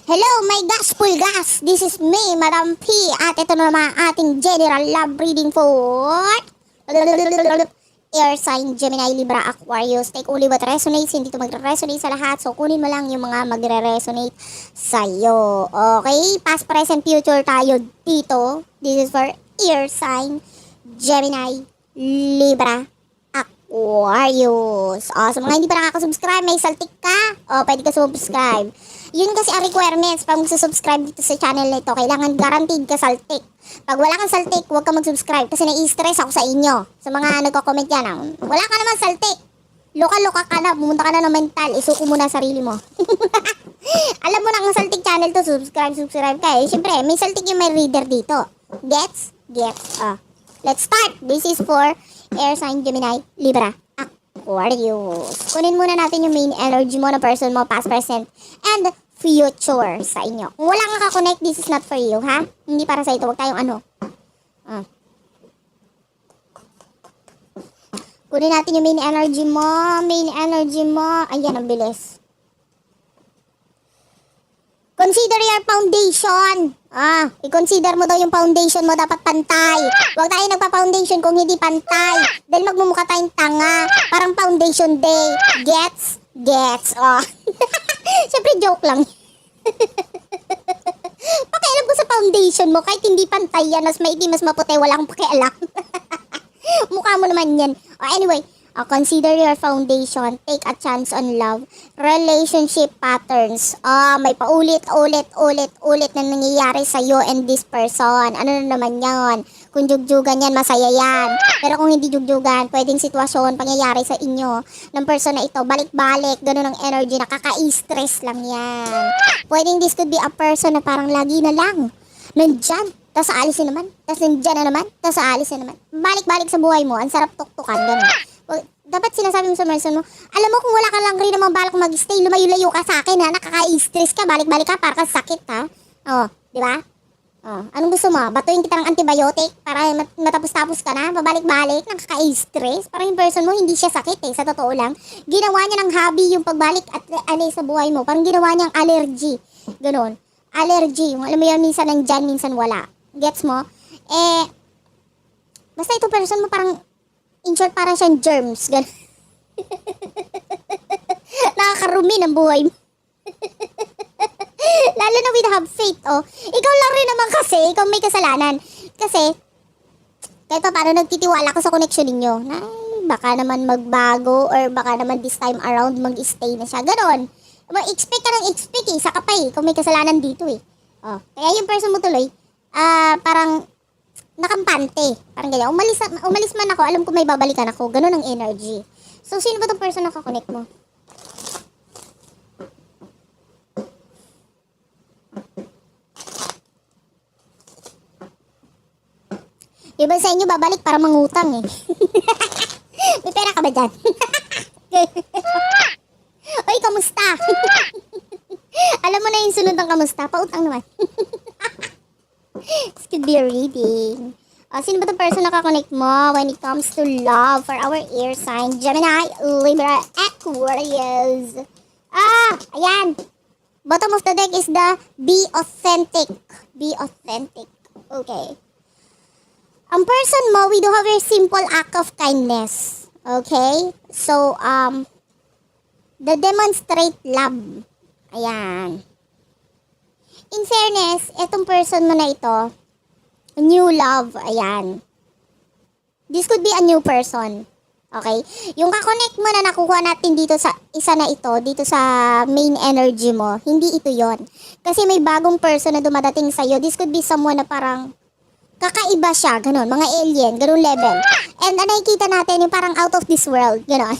Hello, my gospel gas! This is me, Madam P. At ito na naman ating general love reading for Air sign, Gemini, Libra, Aquarius. Take only what resonates. Hindi ito magre-resonate sa lahat. So, kunin mo lang yung mga magre-resonate sa'yo. Okay? Past, present, future tayo dito. This is for Air sign, Gemini, Libra, Aquarius. Sa mga hindi pa nakaka-subscribe, may saltik ka. Pwede ka subscribe. Yun kasi ang requirements pag magsusubscribe dito sa channel na ito. Kailangan guaranteed ka saltik. Pag wala kang saltik, huwag ka mag-subscribe kasi nai-stress ako sa inyo. Sa mga nagko-comment yan, wala ka naman saltik. Luka-luka ka na, pumunta ka na ng mental, isuko mo na sarili mo. Alam mo na ang saltik channel to, subscribe ka eh. Siyempre, may saltik yung may reader dito. Gets? Gets. Let's start. This is for Air sign, Gemini, Libra, Aquarius. Kunin muna natin yung main energy mo na person mo, past, present, and future sa inyo. Kung wala kang kakonect, this is not for you, ha? Hindi para sa ito. Huwag tayong ano. Kunin natin yung main energy mo. Main energy mo. Ayan, ang bilis. Consider your foundation. I-consider mo daw yung foundation mo dapat pantay. Huwag tayo nagpa-foundation kung hindi pantay. Dahil magmumukha tayong tanga. Parang foundation day. Gets? Gets. Siyempre joke lang. Pakialam ko sa foundation mo. Kahit hindi pantay yan. Mas maiti, mas maputi. Wala akong pakialam. Mukha mo naman yan. Anyway. Consider your foundation. Take a chance on love. Relationship patterns. May paulit-ulit na nangyayari sa you and this person. Ano na naman yan? Kung jugjugan yan, masaya yan. Pero kung hindi jugjugan, pwedeng sitwasyon, pangyayari sa inyo ng person na ito. Balik-balik, ganun ang energy. Nakaka-stress lang yan. Pwedeng this could be a person na parang lagi na lang. Nandyan. Tapos aalisin naman. Tapos nandyan na naman. Tapos aalisin naman. Balik-balik sa buhay mo. Ang sarap tuktukan. Ganun. Dapat sinasabi mo sa person mo, alam mo kung wala ka lang rin namang balak mag-stay, lumayo-layo ka sa akin ha, nakaka-stress ka, balik-balik ka, para ka sakit ha. Di ba? Anong gusto mo? Batuin kita ng antibiotic para matapos-tapos ka na, pabalik-balik, nakaka-stress. Parang yung person mo, hindi siya sakit eh, sa totoo lang. Ginawa niya ng hobby yung pagbalik at sa buhay mo, parang ginawa niyang allergy. Ganon. Allergy, yung alam mo yan, minsan nandyan, minsan wala. Gets mo? Basta itong person mo parang, in short, parang siyang germs. Nakakarumi ng buhay mo. Lalo na with have faith, Ikaw lang rin naman kasi, ikaw may kasalanan. Kasi, kahit pa paano nagtitiwala ko sa connection ninyo. Baka naman magbago or baka naman this time around mag-stay na siya. Ganon. Expect ka ng expect eh. Saka pa eh. Kung may kasalanan dito eh. Kaya yung person mo tuloy, parang nakampante. Parang ganyan. Umalis man ako, alam ko may babalikan ako. Ganun ang energy. So, sino ba itong person na kakonect mo? Iba sa inyo, babalik para mangutang eh. May pera ka ba dyan? Oy, kamusta? Alam mo na yung sunod ng kamusta. Pautang naman. This could be a reading. Sino ba the person na kakonect mo when it comes to love for our air sign? Gemini, Libra, Aquarius. Ayan. Bottom of the deck is the be authentic. Be authentic. Okay. Ang person mo, we do have a simple act of kindness. Okay? So, the demonstrate love. Ayan. In fairness, etong person mo na ito, new love, ayan. This could be a new person. Okay? Yung kakonect mo na nakuha natin dito sa isa na ito, dito sa main energy mo, hindi ito yon. Kasi may bagong person na dumadating sa'yo. This could be someone na parang kakaiba siya, ganun, mga alien, ganun level. And nakikita natin yung parang out of this world, ganun.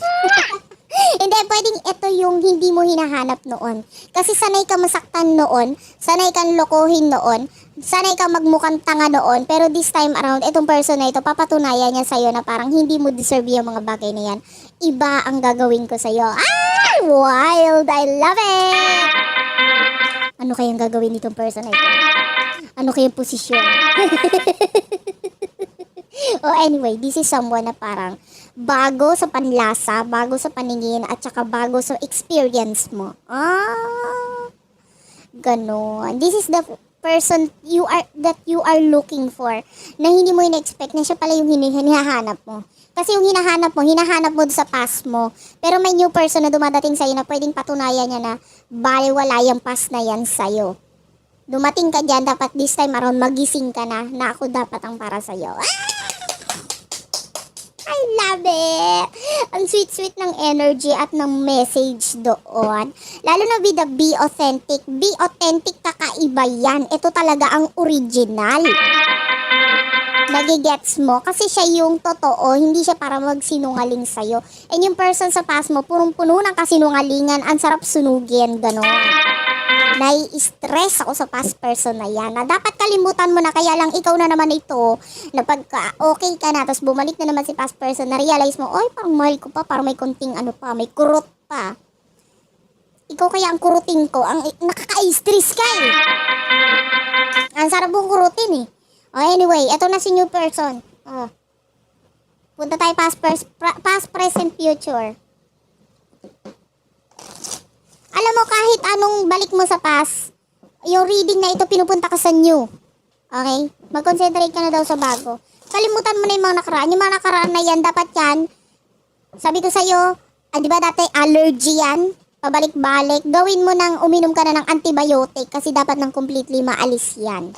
Hindi, pwedeng ito yung hindi mo hinahanap noon. Kasi sanay ka masaktan noon, sanay kang lokohin noon, sanay kang magmukhang tanga noon, pero this time around, itong person na ito, papatunayan niya sa'yo na parang hindi mo deserve yung mga bagay na yan. Iba ang gagawin ko sa'yo. Wild! I love it! Ano kayang gagawin nitong person na ito? Ano kayang posisyon? Anyway, this is someone na parang bago sa panlasa, bago sa paningin, at saka bago sa experience mo. Ganon. This is the person that you are looking for, na hindi mo in-expect na siya pala yung hinahanap mo. Kasi yung hinahanap mo sa past mo. Pero may new person na dumadating sa'yo na pwedeng patunayan niya na baliwala yung past na yan sa'yo. Dumating ka dyan, dapat this time around magising ka na ako dapat ang para sa'yo. I love it! Ang sweet-sweet ng energy at ng message doon. Lalo na with the be authentic. Be authentic, kakaiba yan. Ito talaga ang original. Nagigets mo? Kasi siya yung totoo, hindi siya para magsinungaling sa'yo. And yung person sa past mo, purong-puno ng kasinungalingan, ang sarap sunugin, gano'n. Nai-stress ako sa past person na yan, na dapat kalimutan mo na, kaya lang ikaw na naman ito, na pagka okay ka na, tapos bumalik na naman si past person, na-realize mo, oy, parang mahal ko pa, parang may konting ano pa, may kurot pa. Ikaw kaya ang kurutin ko, ang nakaka-stress ka eh. Ang sarap mong kurutin eh. Oh, anyway, eto na si new person. Oh. Punta tayo past, present, future. Alam mo, kahit anong balik mo sa past, yung reading na ito, pinupunta ka sa new. Okay? Mag-concentrate ka na daw sa bago. Kalimutan mo na yung mga nakaraan. Yung mga nakaraan na yan, dapat yan, sabi ko sa'yo, di ba dati allergy yan? Pabalik-balik. Gawin mo nang uminom ka na ng antibiotic kasi dapat nang completely maalis yan.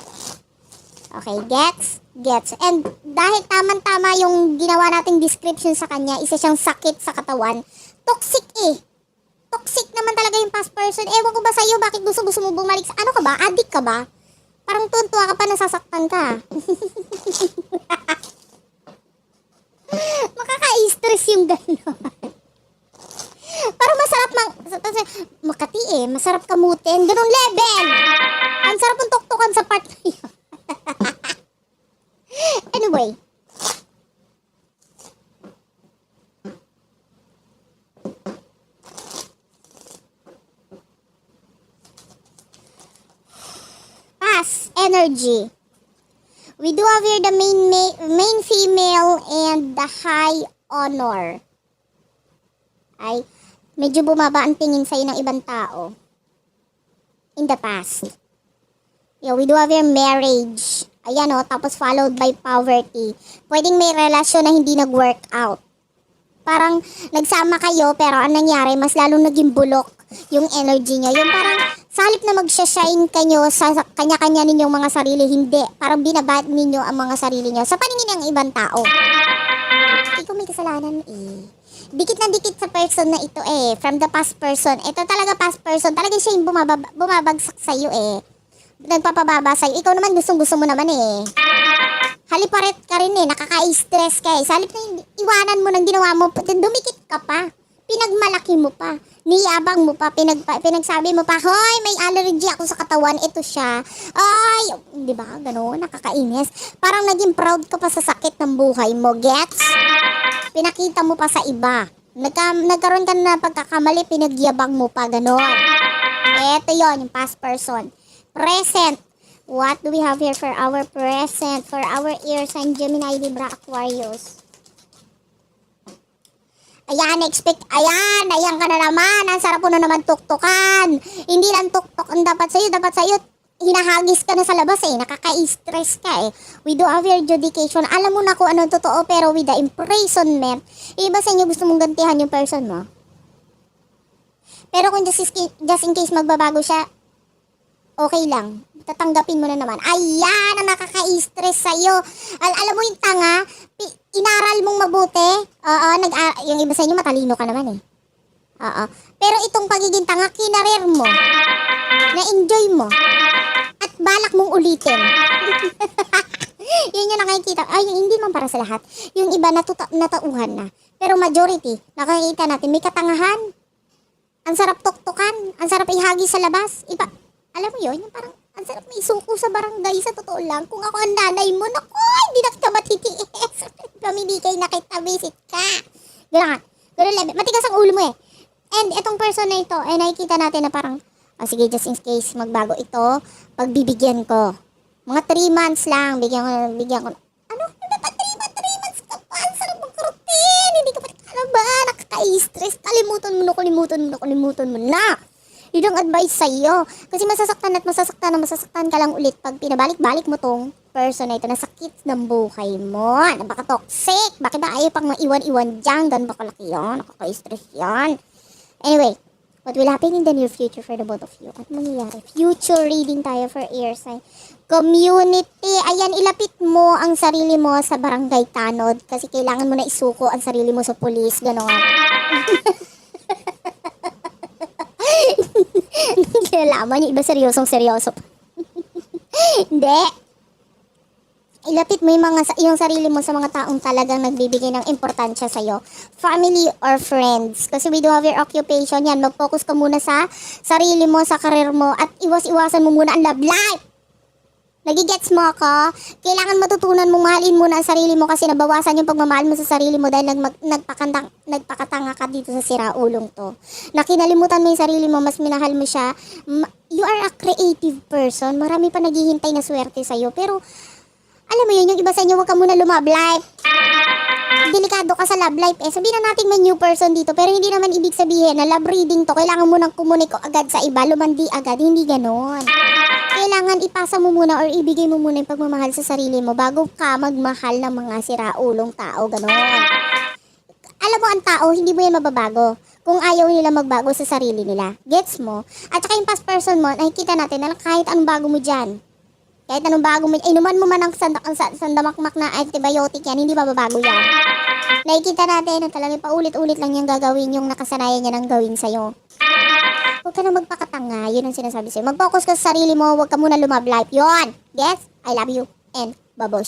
Okay, gets? Gets. And dahil tama-tama yung ginawa nating description sa kanya, isa siyang sakit sa katawan, toxic eh. Toxic naman talaga yung past person. Ewan ko ba sa'yo, bakit gusto mo bumalik sa... Ano ka ba? Addict ka ba? Parang tuntua ka pa, nasasaktan ka. Makaka-stress yung gano'n. Parang masarap makati eh. Masarap kamutin. Ganun level. Ang sarap ng tuktukan sa part na yun. Anyway. Energy. We do have here the main female and the high honor. Ay, medyo bumaba ang tingin sa'yo ng ibang tao. In the past. Yeah, we do have here marriage. Ayan o, tapos followed by poverty. Pwedeng may relasyon na hindi nag-work out. Parang nagsama kayo pero ang nangyari, mas lalong naging bulok yung energy nyo. Yung parang sa halip na magsha-shine kanyo sa kanya-kanya ninyong mga sarili, hindi. Parang binabad ninyo ang mga sarili nyo sa paningin ng ibang tao. Ikaw may kasalanan eh. Dikit na dikit sa person na ito eh. From the past person. Ito talaga past person. Talaga siya yung bumabagsak sa'yo eh. Nagpapababa sa'yo. Ikaw naman gusto mo naman eh. Haliparet ka rin eh. Nakaka-stress ka eh. Sa halip na iwanan mo ng ginawa mo, dumikit ka pa. Pinagmalaki mo pa. Niyabang mo pa. Pinagsabi mo pa, hoy, may allergy ako sa katawan. Ito siya. Ay, di ba? Gano'n, nakakainis. Parang naging proud ka pa sa sakit ng buhay mo. Gets? Pinakita mo pa sa iba. Nagkaroon ka na pagkakamali, pinagyabang mo pa. Gano'n. Ito yon yung past person. Present. What do we have here for our present? For our air sign, Gemini, Libra, Aquarius. Ayan, ayan ka na naman. Ang sarap mo na naman tuktukan. Hindi lang tuktok ang dapat sa'yo. Dapat sa'yo, hinahagis ka na sa labas eh. Nakaka-stress ka eh. We do have your judication. Alam mo na kung anong totoo, pero with the imprisonment, iba sa inyo gusto mong gantihan yung person mo. Pero kung just in case magbabago siya, okay lang. Tatanggapin mo na naman. Ayan, ang nakaka-stress sa'yo. Alam mo yung tanga, inaral mong mabuti. Oo, yung iba sa inyo matalino ka naman eh. Oo. Pero itong pagiging tanga, kinarir mo. Na-enjoy mo. At balak mong ulitin. Yun yung nakikita. Ay, hindi man para sa lahat. Yung iba natauhan na. Pero majority, nakikita natin, may katangahan. Ang sarap tuktukan. Ang sarap ihagi sa labas. Iba, alam mo yun, yung parang, ang sarap may suko sa barangay, sa totoo lang. Kung ako ang nanay mo, naku, hindi na kita matitiis. Pamimigay na kita, visit ka. Gano'n. Gano'n level. Matigas ang ulo mo eh. And itong person na ito, ay nakikita natin na parang, sige, just in case magbago ito, pagbibigyan ko. Mga 3 months lang, bigyan ko. Ano? Ano pa 3 months ka pa? Ang sarap mag-routine. Hindi ka pa, ano ba? Nakaka-stress. Kalimutan mo na. Yun ang advice sa'yo. Kasi masasaktan at masasaktan ka lang ulit pag pinabalik-balik mo tong person na ito na sakit ng buhay mo. Napaka-toxic. Bakit ba ayaw pang maiwan-iwan dyan? Ganun ba kalaki yan? Nakaka-stress yan. Anyway, what will happen in the near future for the both of you? At mangyayari? Future reading tayo for air sign. Community. Ayan, ilapit mo ang sarili mo sa barangay tanod kasi kailangan mo na isuko ang sarili mo sa pulis. Ganon. Kinalaman yung iba seryosong-seryoso. Hindi. Ilapit mo yung sarili mo sa mga taong talagang nagbibigay ng importansya sa'yo. Family or friends. Kasi we do have your occupation yan. Mag-focus ka muna sa sarili mo, sa karir mo, at iwas-iwasan mo muna ang love life. Nagigets mo ako? Kailangan matutunan mong mahalin muna ang sarili mo kasi nabawasan yung pagmamahal mo sa sarili mo dahil nagpakatanga ka dito sa siraulong to. Nakinalimutan mo yung sarili mo, mas minahal mo siya. You are a creative person. Marami pa naghihintay na swerte sa'yo. Pero, alam mo yun, yung iba sa inyo, huwag ka muna love life. Delikado ka sa love life eh. Sabihin na natin may new person dito, pero hindi naman ibig sabihin na love reading to. Kailangan mo nang kumuniko agad sa iba, lumandi agad. Hindi ganon. Kailangan ipasa mo muna or ibigay mo muna yung pagmamahal sa sarili mo bago ka magmahal ng mga siraulong tao. Ganon. Alam mo, ang tao, hindi mo yan mababago kung ayaw nila magbago sa sarili nila. Gets mo? At saka yung past person mo, nakikita natin na kahit anong bago mo dyan, kahit anong bago mo, inuman mo man ang sandamakmak na antibiotic yan, hindi mababago yan. Nakikita natin na talagang paulit-ulit lang yung gagawin yung nakasanayan niya ng gawin sa'yo. Huwag ka na magpakatanga, yun ang sinasabi sa'yo. Mag-focus ka sa sarili mo, huwag ka muna lumab life. Yun! Yes? I love you and babosh.